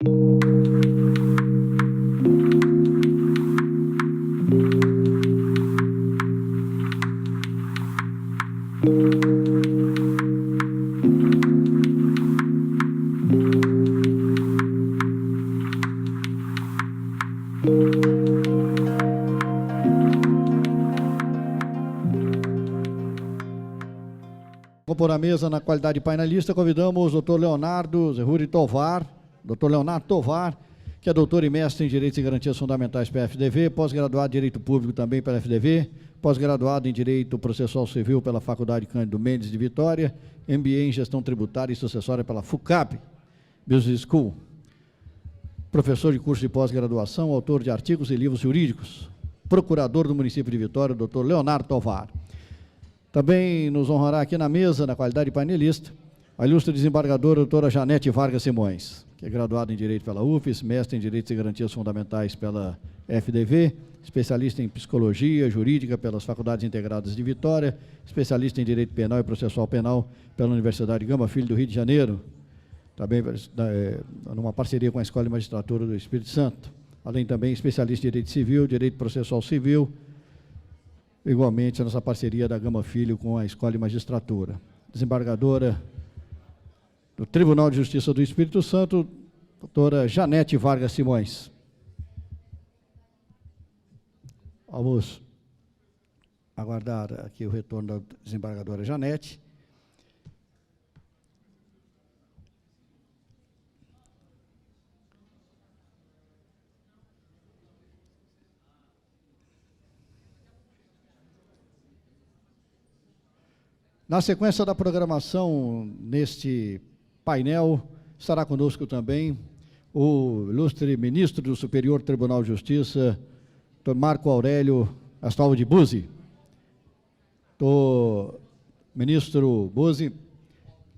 Compor a mesa na qualidade de painelista, convidamos o Dr. Leonardo Zerhuri Tovar, Dr. Leonardo Tovar, que é doutor e mestre em Direitos e Garantias Fundamentais pela FDV, pós-graduado em Direito Público também pela FDV, pós-graduado em Direito Processual Civil pela Faculdade Cândido Mendes de Vitória, MBA em Gestão Tributária e Sucessória pela FUCAP Business School, professor de curso de pós-graduação, autor de artigos e livros jurídicos, procurador do município de Vitória, Dr. Leonardo Tovar. Também nos honrará aqui na mesa, na qualidade de painelista, a ilustre desembargadora doutora Janete Vargas Simões, que é graduada em Direito pela UFES, mestre em Direitos e Garantias Fundamentais pela FDV, especialista em Psicologia Jurídica pelas Faculdades Integradas de Vitória, especialista em Direito Penal e Processual Penal pela Universidade Gama Filho do Rio de Janeiro, também numa parceria com a Escola de Magistratura do Espírito Santo, além também especialista em Direito Civil, Direito Processual Civil, igualmente a nossa parceria da Gama Filho com a Escola de Magistratura. Desembargadora do Tribunal de Justiça do Espírito Santo, doutora Janete Vargas Simões. Vamos aguardar aqui o retorno da desembargadora Janete. Na sequência da programação, neste painel, estará conosco também o ilustre ministro do Superior Tribunal de Justiça, Dr. Marco Aurélio Astalvo de Buzzi. O ministro Buzzi,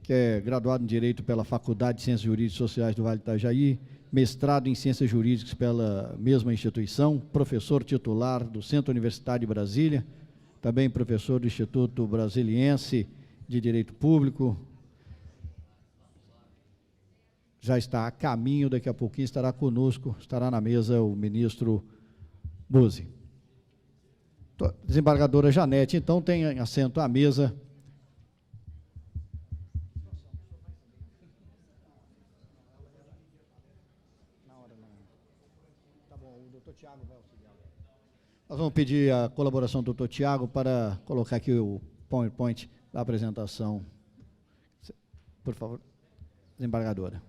que é graduado em Direito pela Faculdade de Ciências Jurídicas e Sociais do Vale do Itajaí, mestrado em Ciências Jurídicas pela mesma instituição, professor titular do Centro Universitário de Brasília, também professor do Instituto Brasiliense de Direito Público. Já está a caminho, daqui a pouquinho estará conosco, estará na mesa o ministro Buzzi. Desembargadora Janete, então, tem assento à mesa. Tá bom, o doutor Tiago vai auxiliar. Nós vamos pedir a colaboração do doutor Tiago para colocar aqui o PowerPoint da apresentação. Por favor, desembargadora.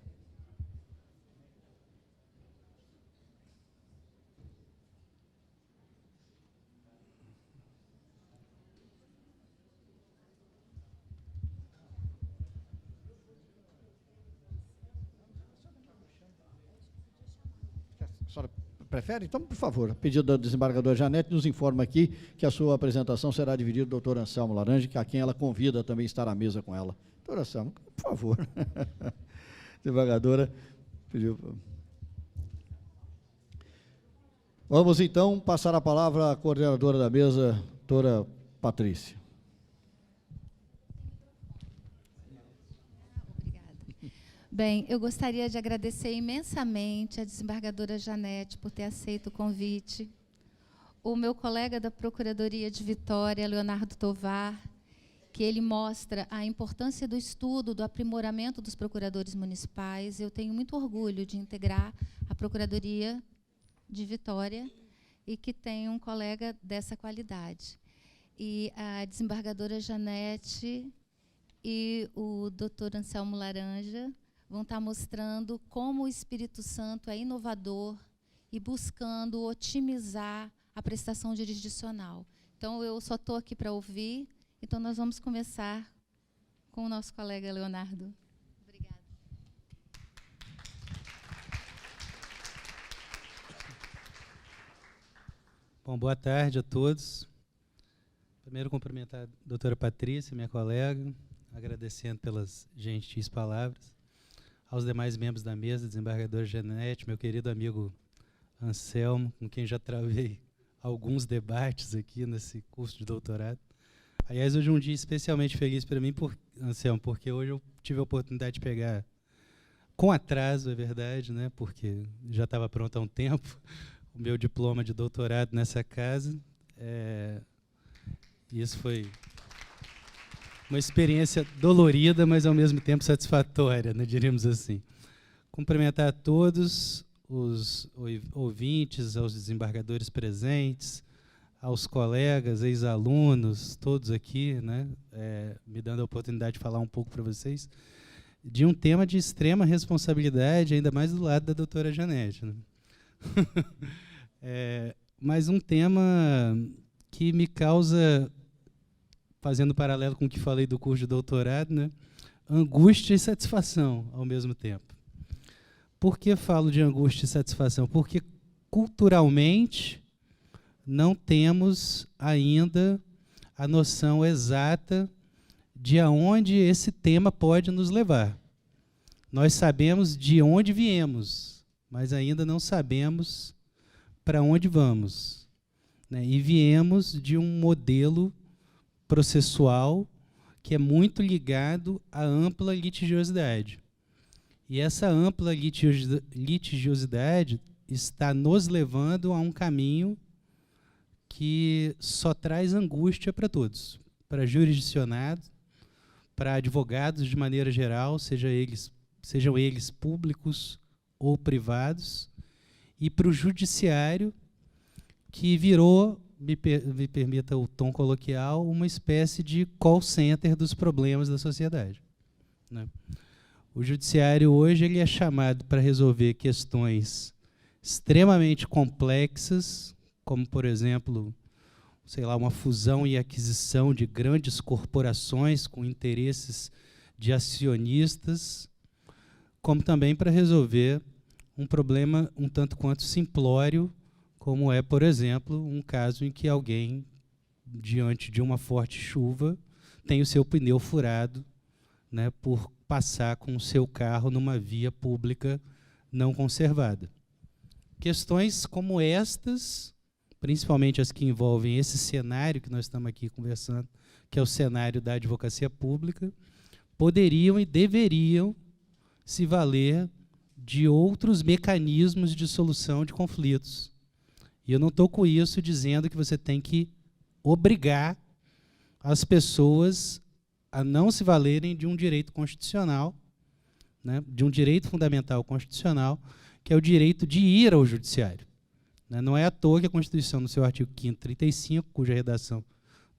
A senhora prefere? Então, por favor, pedido da desembargadora Janete, nos informa aqui que a sua apresentação será dividida do doutor Anselmo Laranja, que a quem ela convida também estar à mesa com ela. Doutor Anselmo, por favor. Desembargadora pediu. Vamos, então, passar a palavra à coordenadora da mesa, doutora Patrícia. Bem, eu gostaria de agradecer imensamente a desembargadora Janete por ter aceito o convite, o meu colega da Procuradoria de Vitória, Leonardo Tovar, que ele mostra a importância do estudo, do aprimoramento dos procuradores municipais. Eu tenho muito orgulho de integrar a Procuradoria de Vitória e que tem um colega dessa qualidade. E a desembargadora Janete e o doutor Anselmo Laranja vão estar mostrando como o Espírito Santo é inovador e buscando otimizar a prestação jurisdicional. Então, eu só estou aqui para ouvir, então nós vamos começar com o nosso colega Leonardo. Obrigada. Bom, boa tarde a todos. Primeiro, cumprimentar a doutora Patrícia, minha colega, agradecendo pelas gentis palavras. Aos demais membros da mesa, desembargadora Janete, meu querido amigo Anselmo, com quem já travei alguns debates aqui nesse curso de doutorado. Aliás, hoje é um dia especialmente feliz para mim, Anselmo, porque hoje eu tive a oportunidade de pegar com atraso, é verdade, né? Porque já estava pronto há um tempo, o meu diploma de doutorado nessa casa. Isso foi uma experiência dolorida, mas ao mesmo tempo satisfatória, né, diríamos assim. Cumprimentar a todos os ouvintes, aos desembargadores presentes, aos colegas, ex-alunos, todos aqui, né, me dando a oportunidade de falar um pouco para vocês de um tema de extrema responsabilidade, ainda mais do lado da doutora Janete, né? Mas um tema que me causa, fazendo paralelo com o que falei do curso de doutorado, né, angústia e satisfação ao mesmo tempo. Por que falo de angústia e satisfação? Porque culturalmente não temos ainda a noção exata de aonde esse tema pode nos levar. Nós sabemos de onde viemos, mas ainda não sabemos para onde vamos, né? E viemos de um modelo processual que é muito ligado à ampla litigiosidade. E essa ampla litigiosidade está nos levando a um caminho que só traz angústia para todos, para jurisdicionados, para advogados de maneira geral, sejam eles públicos ou privados, e para o judiciário, que virou, me permita o tom coloquial, uma espécie de call center dos problemas da sociedade, né? O judiciário hoje ele é chamado para resolver questões extremamente complexas, como, por exemplo, sei lá, uma fusão e aquisição de grandes corporações com interesses de acionistas, como também para resolver um problema um tanto quanto simplório, como é, por exemplo, um caso em que alguém, diante de uma forte chuva, tem o seu pneu furado, né, por passar com o seu carro numa via pública não conservada. Questões como estas, principalmente as que envolvem esse cenário que nós estamos aqui conversando, que é o cenário da advocacia pública, poderiam e deveriam se valer de outros mecanismos de solução de conflitos. E eu não estou com isso dizendo que você tem que obrigar as pessoas a não se valerem de um direito constitucional, né, de um direito fundamental constitucional, que é o direito de ir ao judiciário. Não é à toa que a Constituição, no seu artigo 5º, 35, cuja redação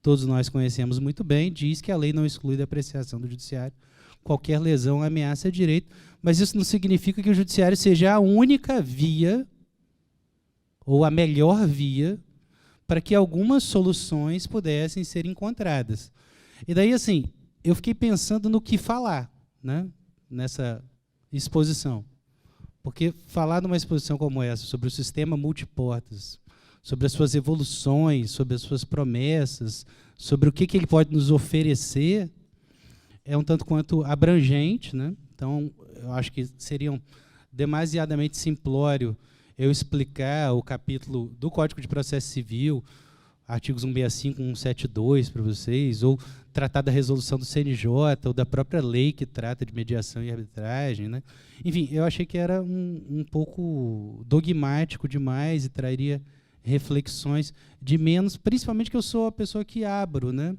todos nós conhecemos muito bem, diz que a lei não exclui da apreciação do judiciário qualquer lesão ou ameaça a direito, mas isso não significa que o judiciário seja a única via ou a melhor via para que algumas soluções pudessem ser encontradas. E daí, assim, eu fiquei pensando no que falar, né, nessa exposição. Porque falar numa exposição como essa, sobre o sistema multiportas, sobre as suas evoluções, sobre as suas promessas, sobre o que ele pode nos oferecer, é um tanto quanto abrangente, né? Então, eu acho que seria demasiadamente simplório eu explicar o capítulo do Código de Processo Civil, artigos 165, 172 para vocês, ou tratar da resolução do CNJ, ou da própria lei que trata de mediação e arbitragem, né? Enfim, eu achei que era um pouco dogmático demais e traria reflexões de menos, principalmente que eu sou a pessoa que abro, né,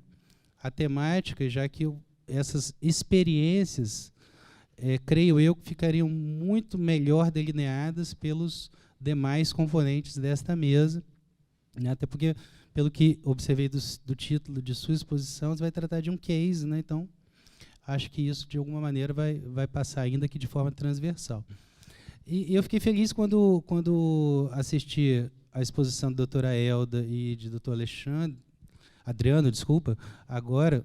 a temática, já que essas experiências, creio eu, que ficariam muito melhor delineadas pelos demais componentes desta mesa, né, até porque, pelo que observei do título de sua exposição, você vai tratar de um case, né? Então, acho que isso, de alguma maneira, vai passar ainda que de forma transversal. E eu fiquei feliz quando assisti a exposição da doutora Elda e de doutor Adriano, agora,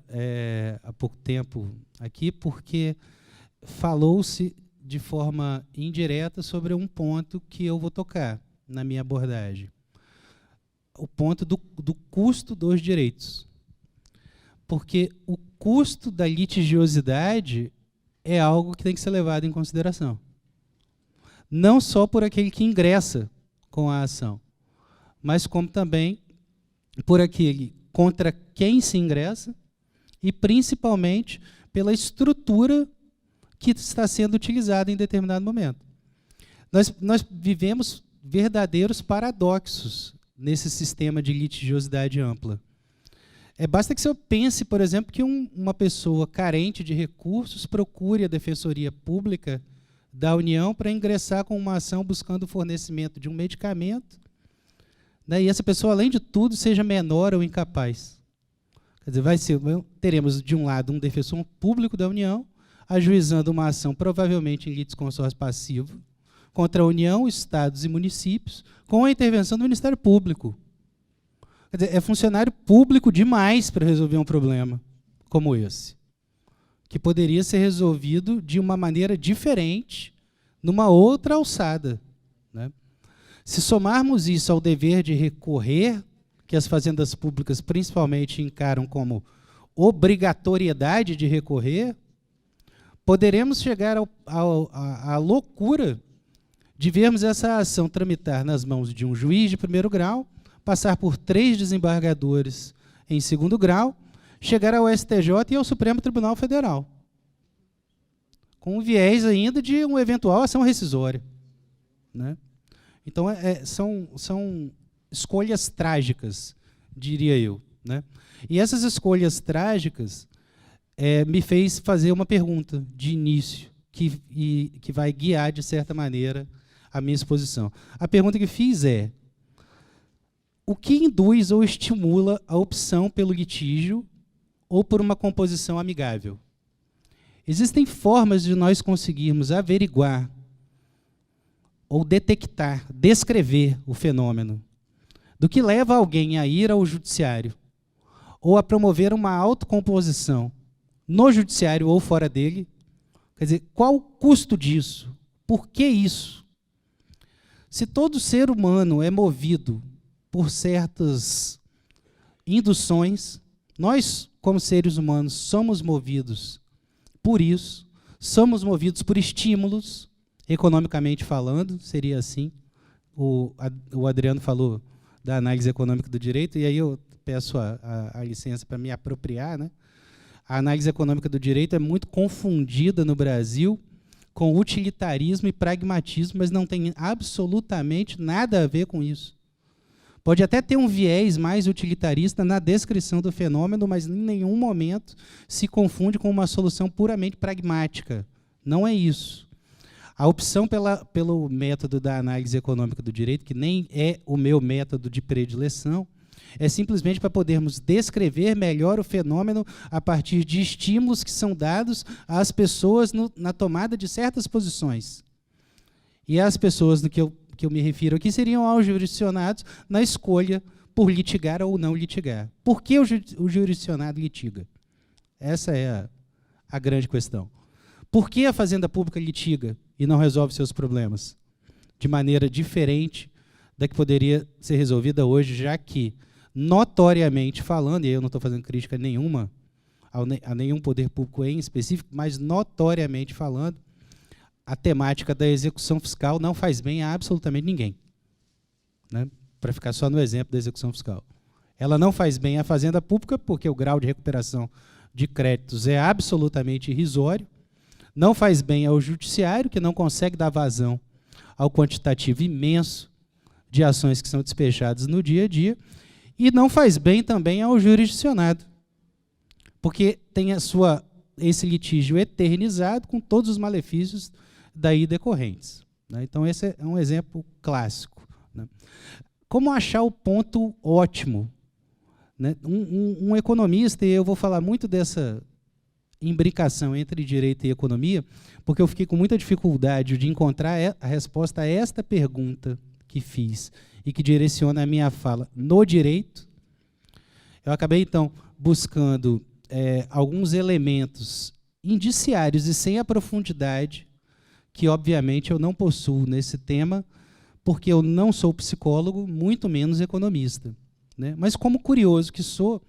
há pouco tempo aqui, porque falou-se de forma indireta sobre um ponto que eu vou tocar na minha abordagem. O ponto do custo dos direitos. Porque o custo da litigiosidade é algo que tem que ser levado em consideração. Não só por aquele que ingressa com a ação, mas como também por aquele contra quem se ingressa e, principalmente, pela estrutura que está sendo utilizada em determinado momento. Nós vivemos verdadeiros paradoxos nesse sistema de litigiosidade ampla. Basta que você pense, por exemplo, que uma pessoa carente de recursos procure a Defensoria Pública da União para ingressar com uma ação buscando o fornecimento de um medicamento, né, e essa pessoa, além de tudo, seja menor ou incapaz. Quer dizer, teremos, de um lado, um defensor público da União ajuizando uma ação, provavelmente em litisconsórcio passivo, contra a União, estados e municípios, com a intervenção do Ministério Público. Quer dizer, é funcionário público demais para resolver um problema como esse, que poderia ser resolvido de uma maneira diferente, numa outra alçada, né? Se somarmos isso ao dever de recorrer, que as fazendas públicas principalmente encaram como obrigatoriedade de recorrer, poderemos chegar à loucura de vermos essa ação tramitar nas mãos de um juiz de primeiro grau, passar por 3 desembargadores em segundo grau, chegar ao STJ e ao Supremo Tribunal Federal, com o viés ainda de uma eventual ação rescisória, né? Então, são escolhas trágicas, diria eu, né? E essas escolhas trágicas me fez fazer uma pergunta de início, que vai guiar, de certa maneira, a minha exposição. A pergunta que fiz é: o que induz ou estimula a opção pelo litígio ou por uma composição amigável? Existem formas de nós conseguirmos averiguar ou detectar, descrever o fenômeno do que leva alguém a ir ao judiciário ou a promover uma autocomposição no judiciário ou fora dele. Quer dizer, qual o custo disso? Por que isso? Se todo ser humano é movido por certas induções, nós, como seres humanos, somos movidos por isso, somos movidos por estímulos, economicamente falando, seria assim. O Adriano falou da análise econômica do direito, e aí eu peço a licença para me apropriar, né? A análise econômica do direito é muito confundida no Brasil com utilitarismo e pragmatismo, mas não tem absolutamente nada a ver com isso. Pode até ter um viés mais utilitarista na descrição do fenômeno, mas em nenhum momento se confunde com uma solução puramente pragmática. Não é isso. A opção pelo método da análise econômica do direito, que nem é o meu método de predileção, é simplesmente para podermos descrever melhor o fenômeno a partir de estímulos que são dados às pessoas na tomada de certas posições. E as pessoas que eu me refiro aqui seriam aos jurisdicionados na escolha por litigar ou não litigar. Por que o jurisdicionado litiga? Essa é a grande questão. Por que a Fazenda Pública litiga e não resolve seus problemas de maneira diferente da que poderia ser resolvida hoje, já que, notoriamente falando, e eu não estou fazendo crítica nenhuma a nenhum poder público em específico, mas notoriamente falando, a temática da execução fiscal não faz bem a absolutamente ninguém, né? Para ficar só no exemplo da execução fiscal. Ela não faz bem à Fazenda Pública, porque o grau de recuperação de créditos é absolutamente irrisório, não faz bem ao judiciário, que não consegue dar vazão ao quantitativo imenso de ações que são despejadas no dia a dia, e não faz bem também ao jurisdicionado, porque tem esse litígio eternizado com todos os malefícios daí decorrentes, né? Então, esse é um exemplo clássico, né? Como achar o ponto ótimo, né? Um economista, e eu vou falar muito dessa imbricação entre direito e economia, porque eu fiquei com muita dificuldade de encontrar a resposta a esta pergunta que fiz e que direciona a minha fala no direito. Eu acabei, então, buscando alguns elementos indiciários e sem a profundidade que, obviamente, eu não possuo nesse tema, porque eu não sou psicólogo, muito menos economista, né? Mas, como curioso que sou,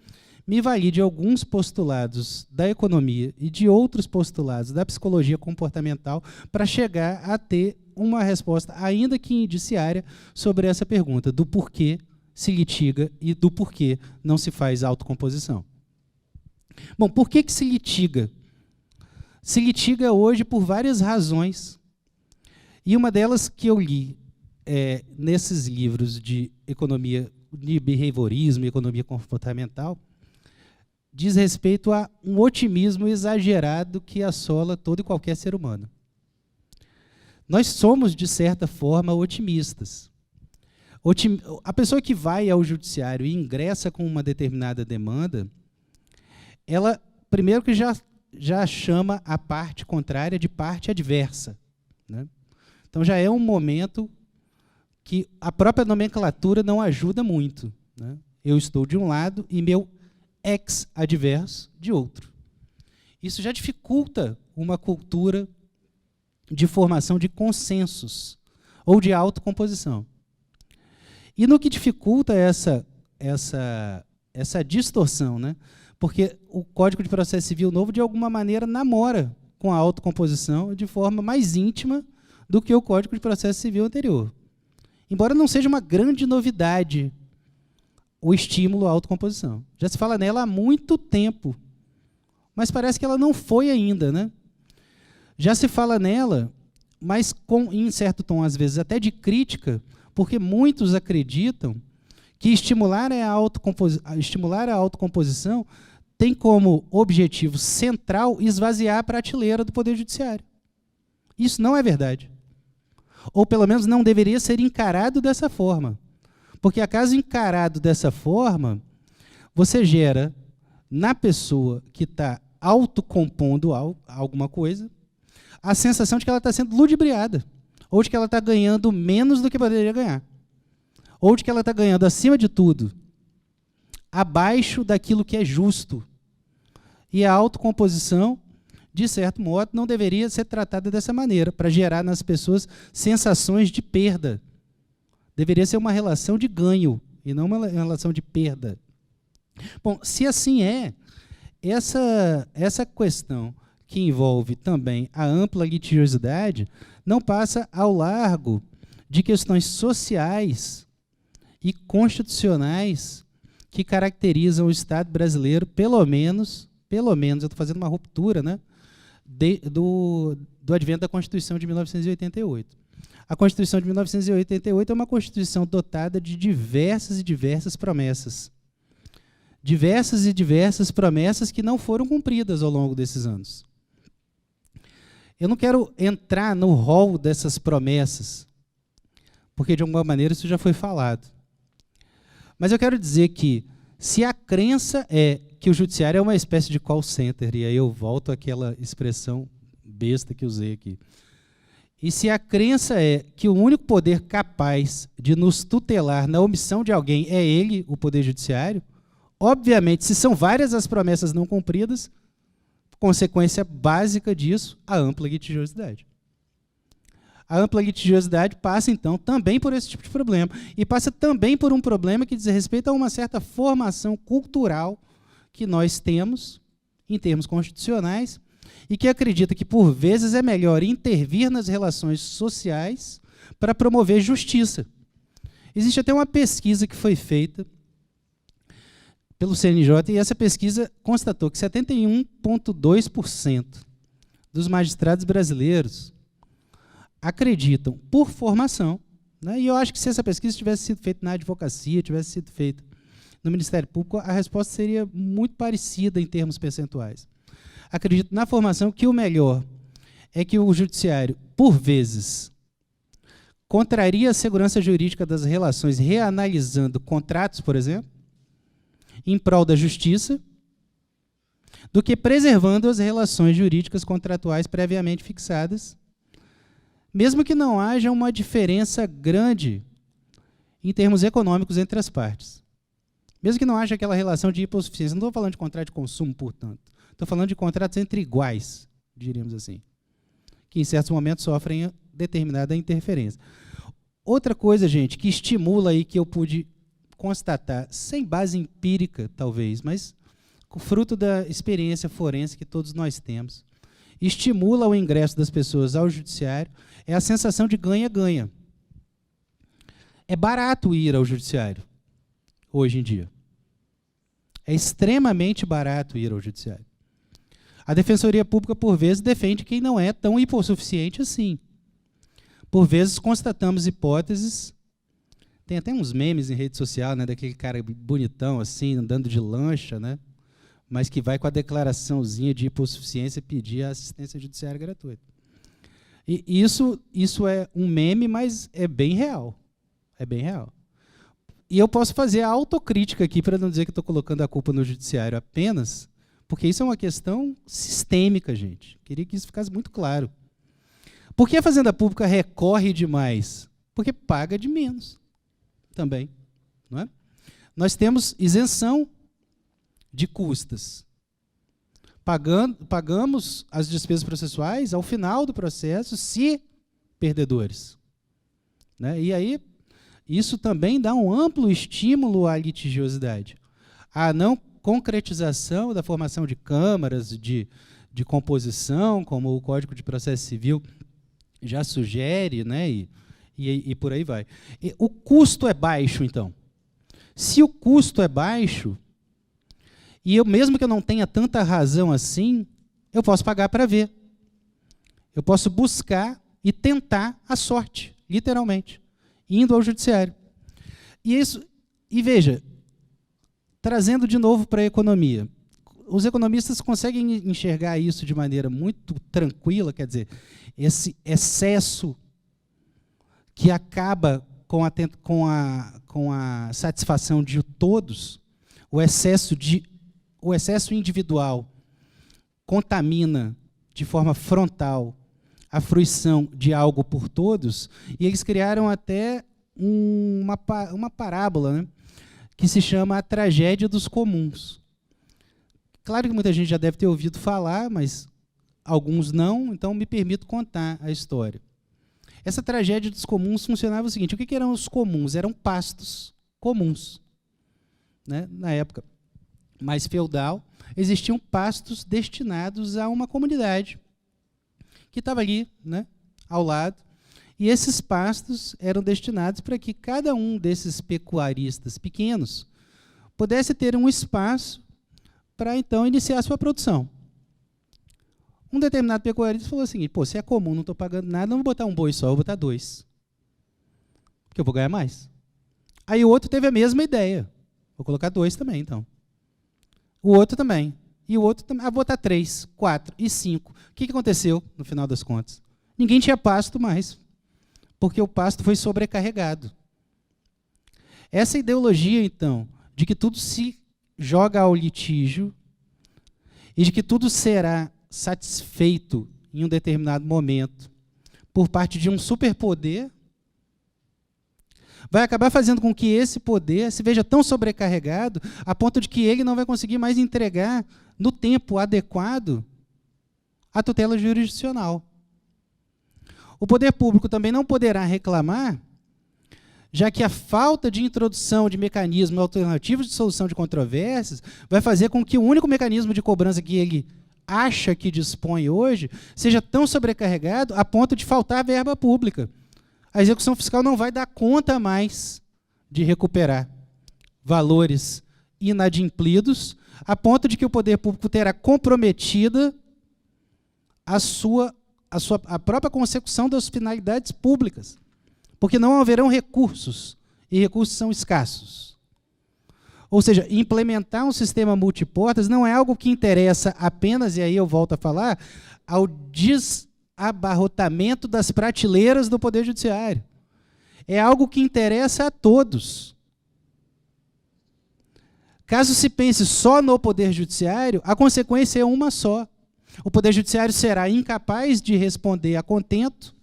me vali de alguns postulados da economia e de outros postulados da psicologia comportamental para chegar a ter uma resposta, ainda que indiciária, sobre essa pergunta do porquê se litiga e do porquê não se faz autocomposição. Bom, por que se litiga? se litiga hoje por várias razões. E uma delas que eu li nesses livros de economia, de behaviorismo e economia comportamental, diz respeito a um otimismo exagerado que assola todo e qualquer ser humano. Nós somos, de certa forma, otimistas. A pessoa que vai ao judiciário e ingressa com uma determinada demanda, ela, primeiro que já chama a parte contrária de parte adversa, né? Então já é um momento que a própria nomenclatura não ajuda muito, né? Eu estou de um lado e meu ex-adverso de outro. Isso já dificulta uma cultura de formação de consensos ou de autocomposição. E no que dificulta essa distorção, né? Porque o Código de Processo Civil novo, de alguma maneira, namora com a autocomposição de forma mais íntima do que o Código de Processo Civil anterior. Embora não seja uma grande novidade o estímulo à autocomposição. Já se fala nela há muito tempo, mas parece que ela não foi ainda, né? Já se fala nela, mas em certo tom, às vezes, até de crítica, porque muitos acreditam que estimular a autocomposição tem como objetivo central esvaziar a prateleira do Poder Judiciário. Isso não é verdade. Ou, pelo menos, não deveria ser encarado dessa forma. Porque, acaso encarado dessa forma, você gera, na pessoa que está autocompondo alguma coisa, a sensação de que ela está sendo ludibriada, ou de que ela está ganhando menos do que poderia ganhar, ou de que ela está ganhando, acima de tudo, abaixo daquilo que é justo. E a autocomposição, de certo modo, não deveria ser tratada dessa maneira, para gerar nas pessoas sensações de perda. Deveria ser uma relação de ganho, e não uma relação de perda. Bom, se assim é, essa questão que envolve também a ampla litigiosidade não passa ao largo de questões sociais e constitucionais que caracterizam o Estado brasileiro, pelo menos eu estou fazendo uma ruptura, né, do advento da Constituição de 1988. A Constituição de 1988 é uma Constituição dotada de diversas e diversas promessas. Diversas e diversas promessas que não foram cumpridas ao longo desses anos. Eu não quero entrar no rol dessas promessas, porque, de alguma maneira, isso já foi falado. Mas eu quero dizer que, se a crença é que o judiciário é uma espécie de call center, e aí eu volto àquela expressão besta que usei aqui, e se a crença é que o único poder capaz de nos tutelar na omissão de alguém é ele, o Poder Judiciário, obviamente, se são várias as promessas não cumpridas, consequência básica disso, a ampla litigiosidade. A ampla litigiosidade passa, então, também por esse tipo de problema. E passa também por um problema que diz respeito a uma certa formação cultural que nós temos, em termos constitucionais, e que acredita que, por vezes, é melhor intervir nas relações sociais para promover justiça. Existe até uma pesquisa que foi feita pelo CNJ, e essa pesquisa constatou que 71,2% dos magistrados brasileiros acreditam, por formação, né, e eu acho que se essa pesquisa tivesse sido feita na advocacia, tivesse sido feita no Ministério Público, a resposta seria muito parecida em termos percentuais. Acredito na formação que o melhor é que o judiciário, por vezes, contraria a segurança jurídica das relações, reanalisando contratos, por exemplo, em prol da justiça, do que preservando as relações jurídicas contratuais previamente fixadas, mesmo que não haja uma diferença grande em termos econômicos entre as partes. Mesmo que não haja aquela relação de hipossuficiência. Não estou falando de contrato de consumo, portanto. Estou falando de contratos entre iguais, diríamos assim, que em certos momentos sofrem determinada interferência. Outra coisa, gente, que estimula aí, que eu pude constatar, sem base empírica, talvez, mas fruto da experiência forense que todos nós temos, estimula o ingresso das pessoas ao judiciário, é a sensação de ganha-ganha. É barato ir ao judiciário, hoje em dia. É extremamente barato ir ao judiciário. A Defensoria Pública, por vezes, defende quem não é tão hipossuficiente assim. Por vezes, constatamos hipóteses. Tem até uns memes em rede social, né, daquele cara bonitão, assim, andando de lancha, né, mas que vai com a declaraçãozinha de hipossuficiência pedir a assistência judiciária gratuita. E isso é um meme, mas é bem real. É bem real. E eu posso fazer a autocrítica aqui, para não dizer que estou colocando a culpa no judiciário apenas, porque isso é uma questão sistêmica, gente. Queria que isso ficasse muito claro. Por que a Fazenda Pública recorre demais? Porque paga de menos também. Não é? Nós temos isenção de custas. Pagamos as despesas processuais ao final do processo, se perdedores. Né? E aí, isso também dá um amplo estímulo à litigiosidade. A não concretização da formação de câmaras de composição, como o Código de Processo Civil já sugere, né? E por aí vai. E o custo é baixo, então. Se o custo é baixo, e eu, mesmo que eu não tenha tanta razão assim, eu posso pagar para ver. Eu posso buscar e tentar a sorte, literalmente, indo ao judiciário. E veja, trazendo de novo para a economia, os economistas conseguem enxergar isso de maneira muito tranquila, quer dizer, esse excesso que acaba com a satisfação de todos, o excesso individual contamina de forma frontal a fruição de algo por todos, e eles criaram até uma parábola, né, que se chama a tragédia dos comuns. Claro que muita gente já deve ter ouvido falar, mas alguns não, então me permito contar a história. Essa tragédia dos comuns funcionava o seguinte: o que eram os comuns? Eram pastos comuns. Né? Na época mais feudal, existiam pastos destinados a uma comunidade que estava ali, né, ao lado, e esses pastos eram destinados para que cada um desses pecuaristas pequenos pudesse ter um espaço para, então, iniciar a sua produção. Um determinado pecuarista falou assim: pô, se é comum, não estou pagando nada, não vou botar um boi só, eu vou botar 2. Porque eu vou ganhar mais. Aí o outro teve a mesma ideia. Vou colocar 2 também, então. O outro também. E o outro também. Ah, vou botar 3, 4 e 5. O que aconteceu, no final das contas? Ninguém tinha pasto mais, porque o pasto foi sobrecarregado. Essa ideologia, então, de que tudo se joga ao litígio e de que tudo será satisfeito em um determinado momento por parte de um superpoder, vai acabar fazendo com que esse poder se veja tão sobrecarregado a ponto de que ele não vai conseguir mais entregar no tempo adequado a tutela jurisdicional. O poder público também não poderá reclamar, já que a falta de introdução de mecanismos alternativos de solução de controvérsias vai fazer com que o único mecanismo de cobrança que ele acha que dispõe hoje seja tão sobrecarregado a ponto de faltar verba pública. A execução fiscal não vai dar conta mais de recuperar valores inadimplidos, a ponto de que o poder público terá comprometida a própria consecução das finalidades públicas, porque não haverão recursos, e recursos são escassos. Ou seja, implementar um sistema multiportas não é algo que interessa apenas, e aí eu volto a falar, ao desabarrotamento das prateleiras do Poder Judiciário. É algo que interessa a todos. Caso se pense só no Poder Judiciário, a consequência é uma só. O Poder Judiciário será incapaz de responder a contento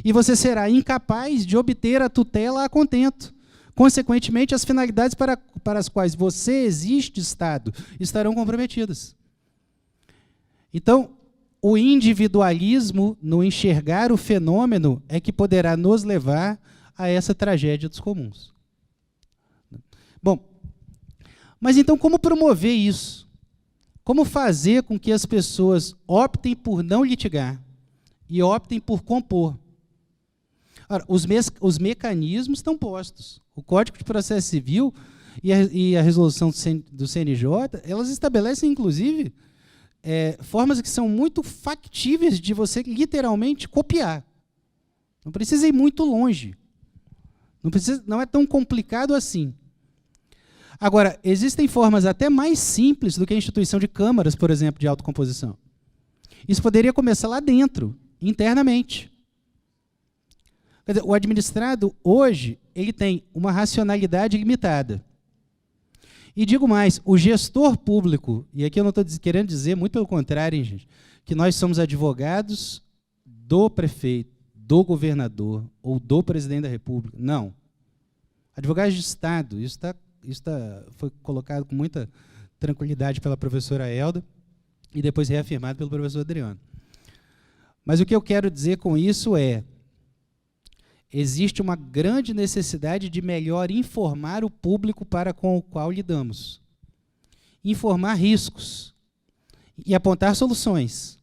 e você será incapaz de obter a tutela a contento. Consequentemente, as finalidades para as quais você existe, Estado, estarão comprometidas. Então, o individualismo no enxergar o fenômeno é que poderá nos levar a essa tragédia dos comuns. Bom, mas então como promover isso? Como fazer com que as pessoas optem por não litigar e optem por compor? Ora, os mecanismos estão postos. O Código de Processo Civil e a resolução do CNJ, elas estabelecem, inclusive, formas que são muito factíveis de você literalmente copiar. Não precisa ir muito longe. Não é tão complicado assim. Agora, existem formas até mais simples do que a instituição de câmaras, por exemplo, de autocomposição. Isso poderia começar lá dentro, internamente. Quer dizer, o administrado, hoje, ele tem uma racionalidade limitada. E digo mais, o gestor público, e aqui eu não estou querendo dizer, muito pelo contrário, hein, gente, que nós somos advogados do prefeito, do governador ou do presidente da República. Não. Advogados de Estado, isso foi colocado com muita tranquilidade pela professora Elda e depois reafirmado pelo professor Adriano. Mas o que eu quero dizer com isso é: existe uma grande necessidade de melhor informar o público para com o qual lidamos. Informar riscos e apontar soluções.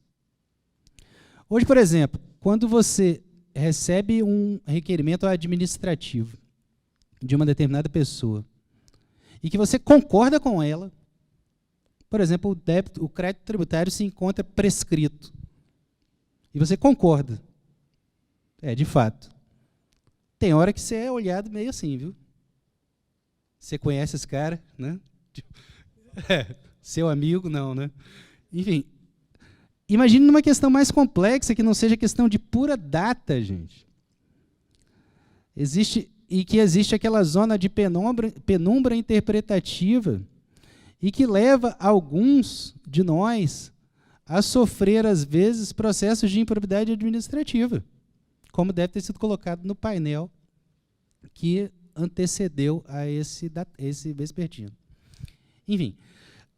Hoje, por exemplo, quando você recebe um requerimento administrativo de uma determinada pessoa e que você concorda com ela, por exemplo, o crédito tributário se encontra prescrito, e você concorda, de fato, tem hora que você é olhado meio assim, viu? Você conhece esse cara, né? Seu amigo, não, né? Enfim, imagine numa questão mais complexa, que não seja questão de pura data, gente. Existe aquela zona de penumbra interpretativa e que leva alguns de nós a sofrer, às vezes, processos de improbidade administrativa, como deve ter sido colocado no painel que antecedeu a esse vespertino. Enfim,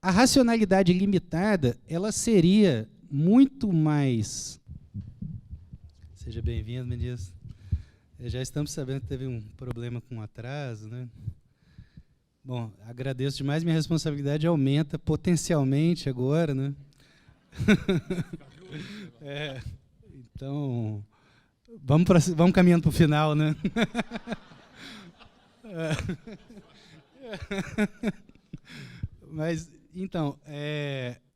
a racionalidade limitada, ela seria muito mais... Seja bem-vindo, ministro. Já estamos sabendo que teve um problema com atraso, né? Bom, agradeço demais, minha responsabilidade aumenta potencialmente agora, né? Então, vamos caminhando para o final, né? Mas, então,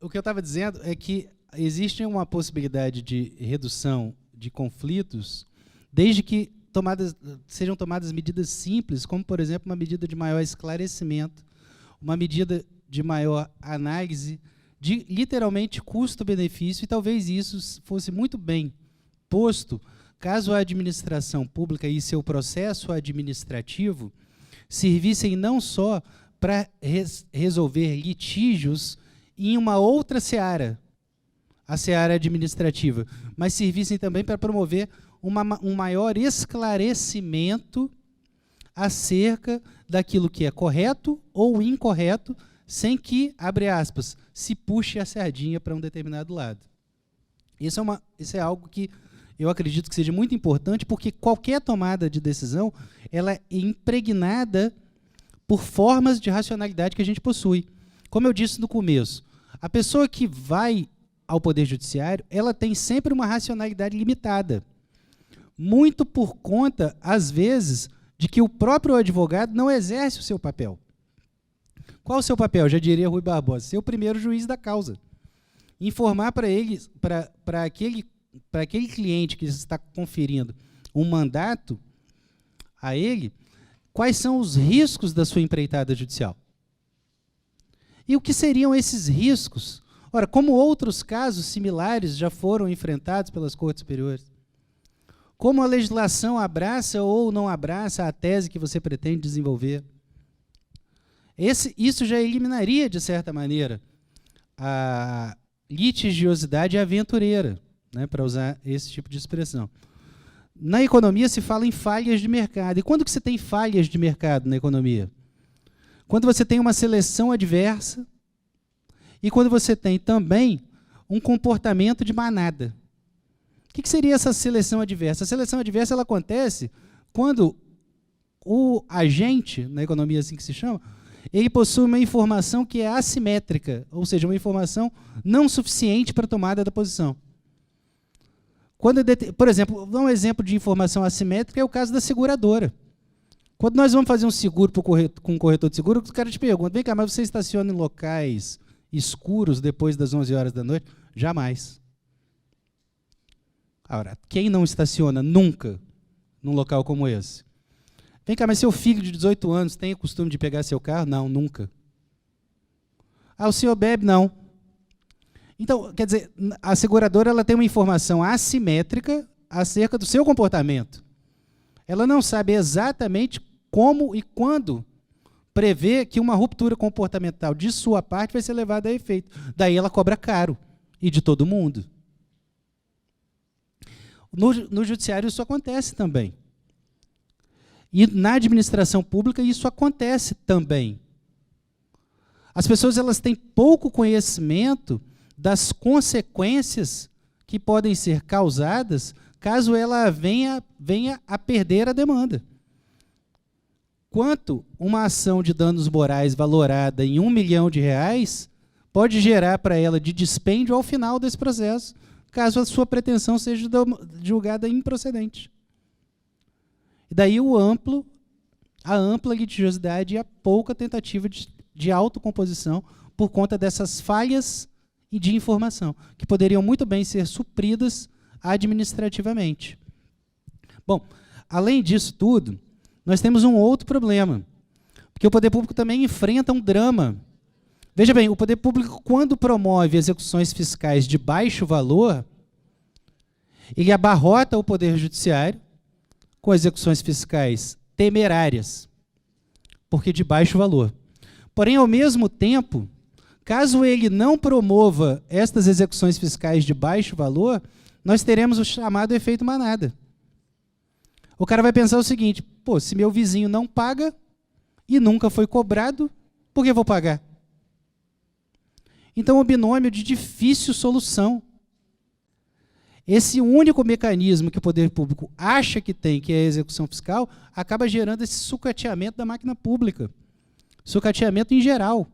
o que eu estava dizendo é que existe uma possibilidade de redução de conflitos, desde que sejam tomadas medidas simples, como, por exemplo, uma medida de maior esclarecimento, uma medida de maior análise de, literalmente, custo-benefício, e talvez isso fosse muito bem posto caso a administração pública e seu processo administrativo servissem não só para resolver litígios em uma outra seara, a seara administrativa, mas servissem também para promover um maior esclarecimento acerca daquilo que é correto ou incorreto, sem que, abre aspas, se puxe a sardinha para um determinado lado. Isso é algo que eu acredito que seja muito importante, porque qualquer tomada de decisão ela é impregnada por formas de racionalidade que a gente possui. Como eu disse no começo, a pessoa que vai ao Poder Judiciário, ela tem sempre uma racionalidade limitada, muito por conta, às vezes, de que o próprio advogado não exerce o seu papel. Qual o seu papel? Já diria Rui Barbosa, ser o primeiro juiz da causa. Informar para ele, para aquele cliente que está conferindo um mandato a ele, quais são os riscos da sua empreitada judicial. E o que seriam esses riscos? Ora, como outros casos similares já foram enfrentados pelas Cortes Superiores? Como a legislação abraça ou não abraça a tese que você pretende desenvolver? Isso já eliminaria, de certa maneira, a litigiosidade aventureira, né, para usar esse tipo de expressão. Na economia se fala em falhas de mercado. E quando que você tem falhas de mercado na economia? Quando você tem uma seleção adversa e quando você tem também um comportamento de manada. O que seria essa seleção adversa? A seleção adversa ela acontece quando o agente, na economia assim que se chama, ele possui uma informação que é assimétrica, ou seja, uma informação não suficiente para a tomada da posição. Por exemplo, um exemplo de informação assimétrica é o caso da seguradora. Quando nós vamos fazer um seguro com um corretor de seguro, o cara te pergunta, vem cá, mas você estaciona em locais escuros depois das 11 horas da noite? Jamais. Agora, quem não estaciona nunca num local como esse? Vem cá, mas seu filho de 18 anos tem o costume de pegar seu carro? Não, nunca. Ah, o senhor bebe? Não. Então, quer dizer, a seguradora ela tem uma informação assimétrica acerca do seu comportamento. Ela não sabe exatamente como e quando prever que uma ruptura comportamental de sua parte vai ser levada a efeito. Daí ela cobra caro, e de todo mundo. No judiciário isso acontece também. E na administração pública isso acontece também. As pessoas elas têm pouco conhecimento das consequências que podem ser causadas caso ela venha a perder a demanda. Quanto uma ação de danos morais valorada em R$1 milhão pode gerar para ela de dispêndio ao final desse processo, caso a sua pretensão seja julgada improcedente. E daí a ampla litigiosidade e a pouca tentativa de autocomposição por conta dessas falhas de informação, que poderiam muito bem ser supridas administrativamente. Bom, além disso tudo, nós temos um outro problema, porque o poder público também enfrenta um drama. Veja bem, o poder público, quando promove execuções fiscais de baixo valor, ele abarrota o poder judiciário com execuções fiscais temerárias, porque de baixo valor. Porém, ao mesmo tempo, caso ele não promova estas execuções fiscais de baixo valor, nós teremos o chamado efeito manada. O cara vai pensar o seguinte: pô, se meu vizinho não paga e nunca foi cobrado, por que eu vou pagar? Então, o binômio de difícil solução. Esse único mecanismo que o poder público acha que tem, que é a execução fiscal, acaba gerando esse sucateamento da máquina pública. Sucateamento em geral.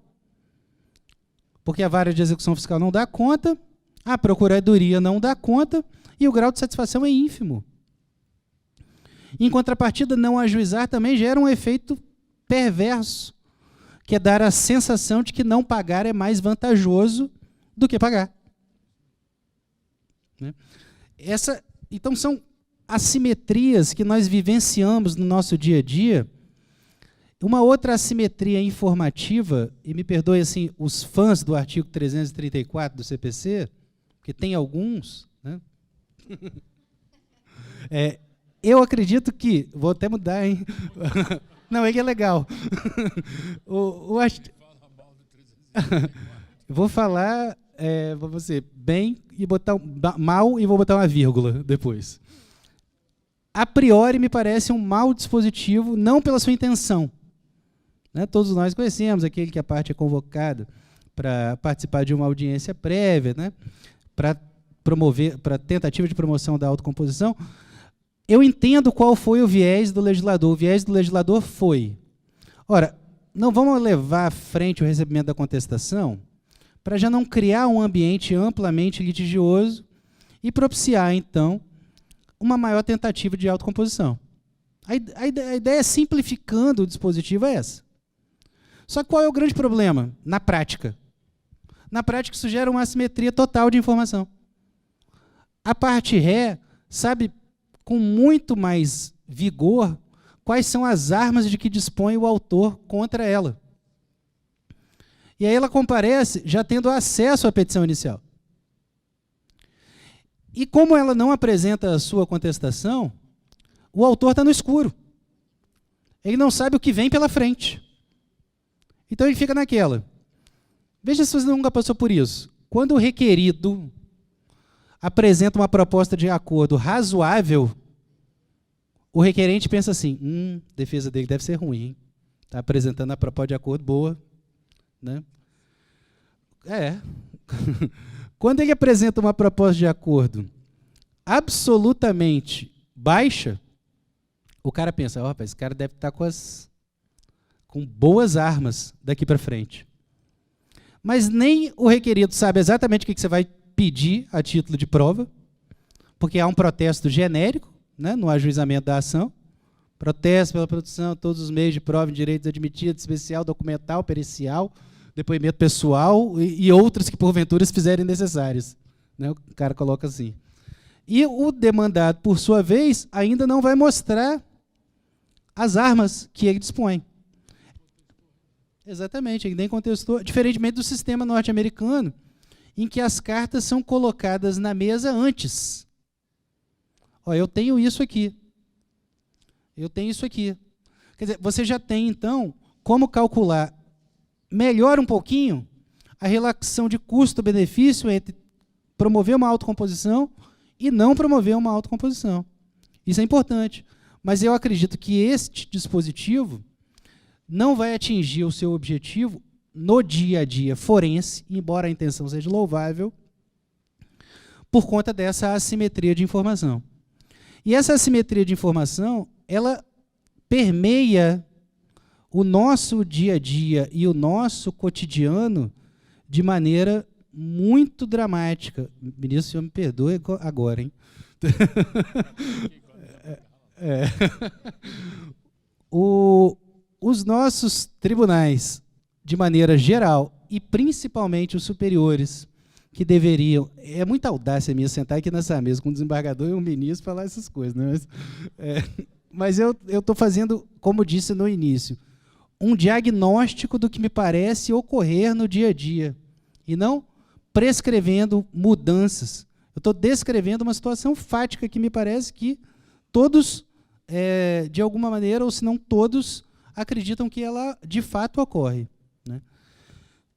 Porque a vara de execução fiscal não dá conta, a procuradoria não dá conta e o grau de satisfação é ínfimo. Em contrapartida, não ajuizar também gera um efeito perverso, que é dar a sensação de que não pagar é mais vantajoso do que pagar. Né? Então, são assimetrias que nós vivenciamos no nosso dia a dia. Uma outra assimetria informativa, e me perdoe assim, os fãs do artigo 334 do CPC, porque tem alguns, né? Eu acredito que, vou até mudar, hein? Não, ele é legal. Vou falar, vou ser bem e botar mal e vou botar uma vírgula depois. A priori me parece um mau dispositivo, não pela sua intenção. Né? Todos nós conhecemos aquele que a parte é convocada para participar de uma audiência prévia, né? Para tentativa de promoção da autocomposição. Eu entendo qual foi o viés do legislador. O viés do legislador foi: ora, não vamos levar à frente o recebimento da contestação para já não criar um ambiente amplamente litigioso e propiciar, então, uma maior tentativa de autocomposição. A ideia, simplificando o dispositivo, é essa. Só que qual é o grande problema? Na prática. Na prática, isso gera uma assimetria total de informação. A parte ré sabe com muito mais vigor quais são as armas de que dispõe o autor contra ela. E aí ela comparece já tendo acesso à petição inicial. E como ela não apresenta a sua contestação, o autor está no escuro. Ele não sabe o que vem pela frente. Então ele fica naquela. Veja se você nunca passou por isso. Quando o requerido apresenta uma proposta de acordo razoável, o requerente pensa assim: a defesa dele deve ser ruim. Está apresentando a proposta de acordo boa. Né? Quando ele apresenta uma proposta de acordo absolutamente baixa, o cara pensa: rapaz, esse cara deve estar com boas armas daqui para frente. Mas nem o requerido sabe exatamente o que você vai pedir a título de prova, porque há um protesto genérico, né, no ajuizamento da ação. Protesto pela produção de todos os meios de prova em direitos admitidos, especial, documental, pericial, depoimento pessoal e outras que, porventura, se fizerem necessárias. Né? O cara coloca assim. E o demandado, por sua vez, ainda não vai mostrar as armas que ele dispõe. Exatamente, ele nem contestou, diferentemente do sistema norte-americano, em que as cartas são colocadas na mesa antes. Ó, eu tenho isso aqui. Eu tenho isso aqui. Quer dizer, você já tem, então, como calcular melhor um pouquinho a relação de custo-benefício entre promover uma autocomposição e não promover uma autocomposição. Isso é importante. Mas eu acredito que este dispositivo não vai atingir o seu objetivo no dia a dia forense, embora a intenção seja louvável, por conta dessa assimetria de informação. E essa assimetria de informação, ela permeia o nosso dia a dia e o nosso cotidiano de maneira muito dramática. Ministro, o senhor me perdoe agora, hein? Os nossos tribunais, de maneira geral, e principalmente os superiores, que deveriam... É muita audácia minha sentar aqui nessa mesa com um desembargador e um ministro falar essas coisas, né? Mas eu estou fazendo, como disse no início, um diagnóstico do que me parece ocorrer no dia a dia, e não prescrevendo mudanças. Eu estou descrevendo uma situação fática que me parece que todos, de alguma maneira, ou se não todos, acreditam que ela de fato ocorre. Né?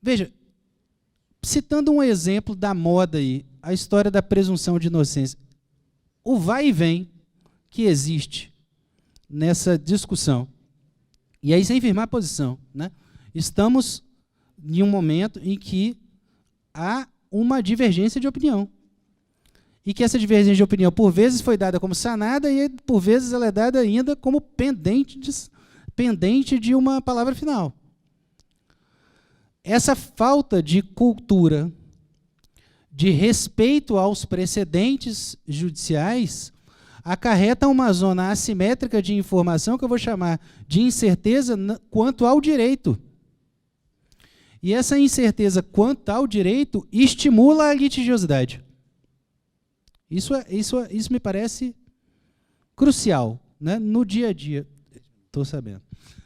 Veja, citando um exemplo da moda aí, a história da presunção de inocência, o vai e vem que existe nessa discussão, e aí sem firmar a posição, né? Estamos em um momento em que há uma divergência de opinião, e que essa divergência de opinião, por vezes, foi dada como sanada, e por vezes ela é dada ainda como pendente de uma palavra final. Essa falta de cultura, de respeito aos precedentes judiciais, acarreta uma zona assimétrica de informação que eu vou chamar de incerteza quanto ao direito. E essa incerteza quanto ao direito estimula a litigiosidade. Isso me parece crucial, né? No dia a dia. Estou sabendo.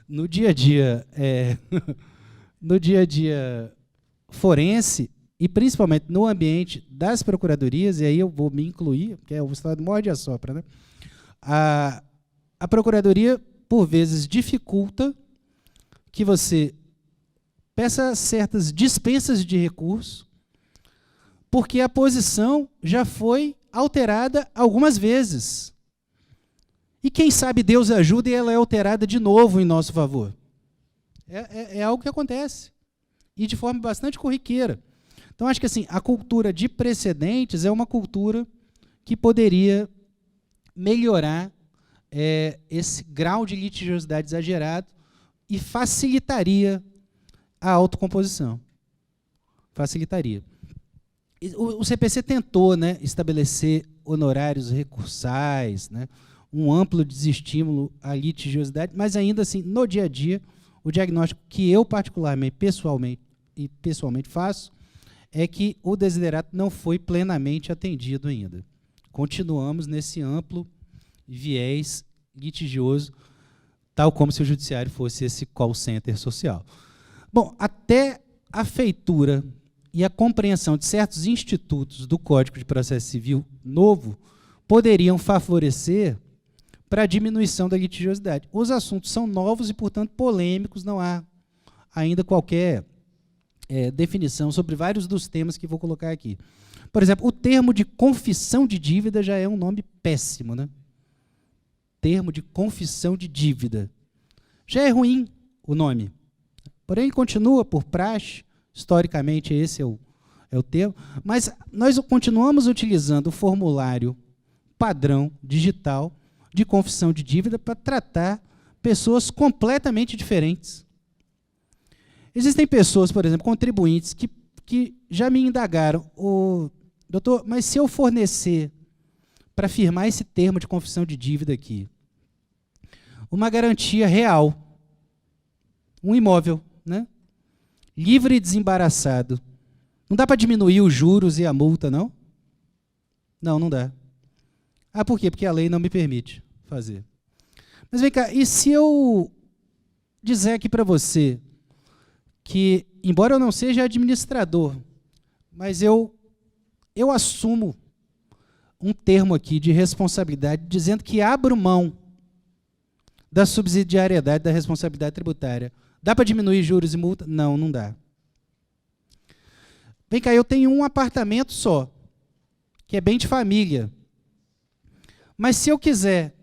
No dia a dia, no dia a dia forense, e principalmente no ambiente das procuradorias, e aí eu vou me incluir, porque é o estado morde e assopra, né? A procuradoria, por vezes, dificulta que você peça certas dispensas de recurso, porque a posição já foi alterada algumas vezes. E quem sabe Deus ajuda e ela é alterada de novo em nosso favor. É algo que acontece. E de forma bastante corriqueira. Então, acho que assim, a cultura de precedentes é uma cultura que poderia melhorar esse grau de litigiosidade exagerado e facilitaria a autocomposição. Facilitaria. O CPC tentou, né, estabelecer honorários recursais, né, um amplo desestímulo à litigiosidade, mas ainda assim, no dia a dia, o diagnóstico que eu particularmente, pessoalmente faço, é que o desiderato não foi plenamente atendido ainda. Continuamos nesse amplo viés litigioso, tal como se o judiciário fosse esse call center social. Bom, até a feitura e a compreensão de certos institutos do Código de Processo Civil novo poderiam favorecer para a diminuição da litigiosidade. Os assuntos são novos e, portanto, polêmicos, não há ainda qualquer definição sobre vários dos temas que vou colocar aqui. Por exemplo, o termo de confissão de dívida já é um nome péssimo, né? Termo de confissão de dívida. Já é ruim o nome. Porém, continua por praxe, historicamente esse é o termo, mas nós continuamos utilizando o formulário padrão digital de confissão de dívida para tratar pessoas completamente diferentes. Existem pessoas, por exemplo, contribuintes, que já me indagaram, doutor, mas se eu fornecer, para firmar esse termo de confissão de dívida aqui, uma garantia real, um imóvel, né? livre e desembaraçado. Não dá para diminuir os juros e a multa, não? Não, não dá. Ah, por quê? Porque a lei não me permite fazer. Mas vem cá, e se eu dizer aqui para você que, embora eu não seja administrador, mas eu assumo um termo aqui de responsabilidade, dizendo que abro mão da subsidiariedade da responsabilidade tributária. Dá para diminuir juros e multa? Não, não dá. Vem cá, eu tenho um apartamento só, que é bem de família. Mas se eu quiser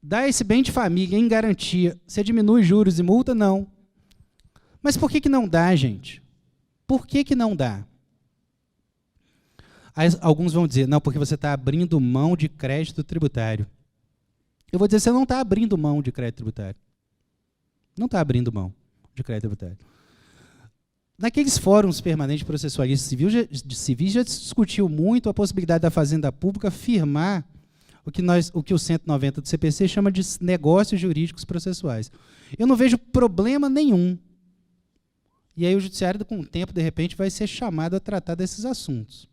dar esse bem de família em garantia, você diminui juros e multa? Não. Mas por que não dá, gente? Por que não dá? Aí, alguns vão dizer, não, porque você está abrindo mão de crédito tributário. Eu vou dizer, você não está abrindo mão de crédito tributário. Não está abrindo mão de crédito tributário. Naqueles fóruns permanentes processualistas civis já se discutiu muito a possibilidade da Fazenda Pública firmar o que o 190 do CPC chama de negócios jurídicos processuais. Eu não vejo problema nenhum. E aí o judiciário, com o tempo, de repente, vai ser chamado a tratar desses assuntos.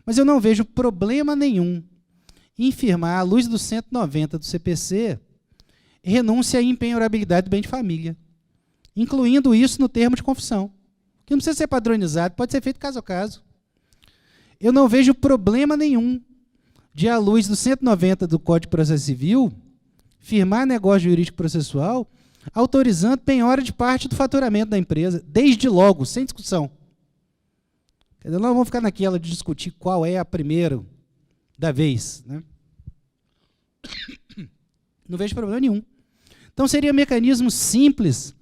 Mas eu não vejo problema nenhum em firmar, à luz do 190 do CPC, renúncia à impenhorabilidade do bem de família, incluindo isso no termo de confissão, que não precisa ser padronizado, pode ser feito caso a caso. Eu não vejo problema nenhum de, à luz do 190 do Código de Processo Civil, firmar negócio jurídico processual, autorizando penhora de parte do faturamento da empresa, desde logo, sem discussão. Não vamos ficar naquela de discutir qual é a primeira da vez, né? Não vejo problema nenhum. Então, seria mecanismos simples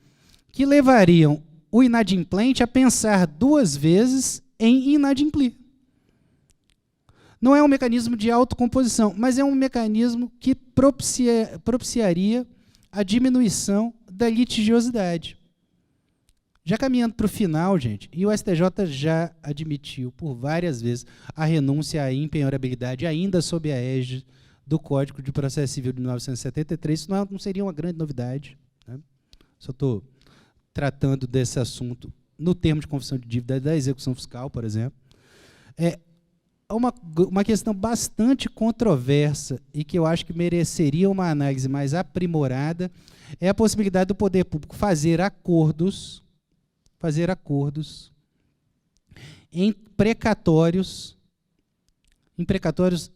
que levariam o inadimplente a pensar 2 vezes em inadimplir. Não é um mecanismo de autocomposição, mas é um mecanismo que propiciaria a diminuição da litigiosidade. Já caminhando para o final, gente, e o STJ já admitiu por várias vezes a renúncia à impenhorabilidade, ainda sob a égide do Código de Processo Civil de 1973, isso não seria uma grande novidade, né? Só estou tratando desse assunto no termo de confissão de dívida da execução fiscal, por exemplo. É uma questão bastante controversa e que eu acho que mereceria uma análise mais aprimorada, é a possibilidade do poder público fazer acordos em precatórios,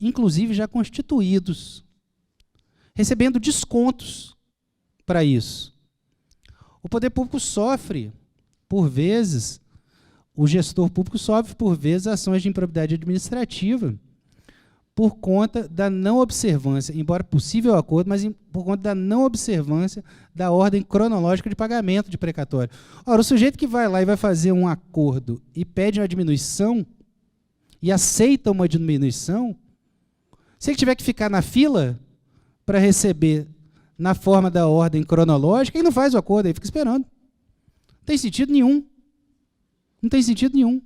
inclusive já constituídos, recebendo descontos para isso. O poder público sofre, por vezes, o gestor público sofre, por vezes, ações de improbidade administrativa por conta da não observância, embora possível acordo, mas por conta da não observância da ordem cronológica de pagamento de precatório. Ora, o sujeito que vai lá e vai fazer um acordo e pede uma diminuição, e aceita uma diminuição, se ele tiver que ficar na fila para receber na forma da ordem cronológica, ele não faz o acordo, ele fica esperando. Não tem sentido nenhum. Não tem sentido nenhum.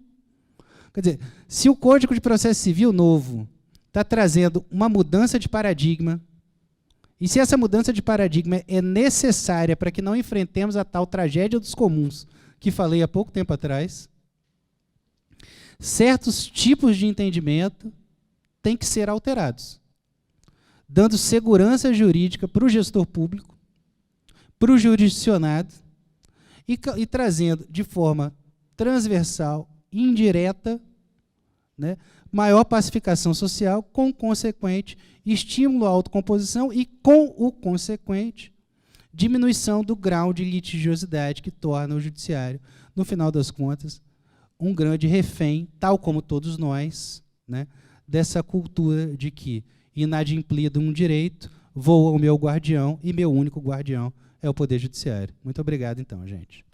Quer dizer, se o Código de Processo Civil novo está trazendo uma mudança de paradigma, e se essa mudança de paradigma é necessária para que não enfrentemos a tal tragédia dos comuns, que falei há pouco tempo atrás, certos tipos de entendimento têm que ser alterados, dando segurança jurídica para o gestor público, para o jurisdicionado, e trazendo de forma transversal, indireta, né, maior pacificação social, com consequente estímulo à autocomposição e com o consequente diminuição do grau de litigiosidade que torna o judiciário, no final das contas, um grande refém, tal como todos nós, né, dessa cultura de que, inadimplido um direito, voa o meu guardião e meu único guardião é o Poder Judiciário. Muito obrigado, então, gente.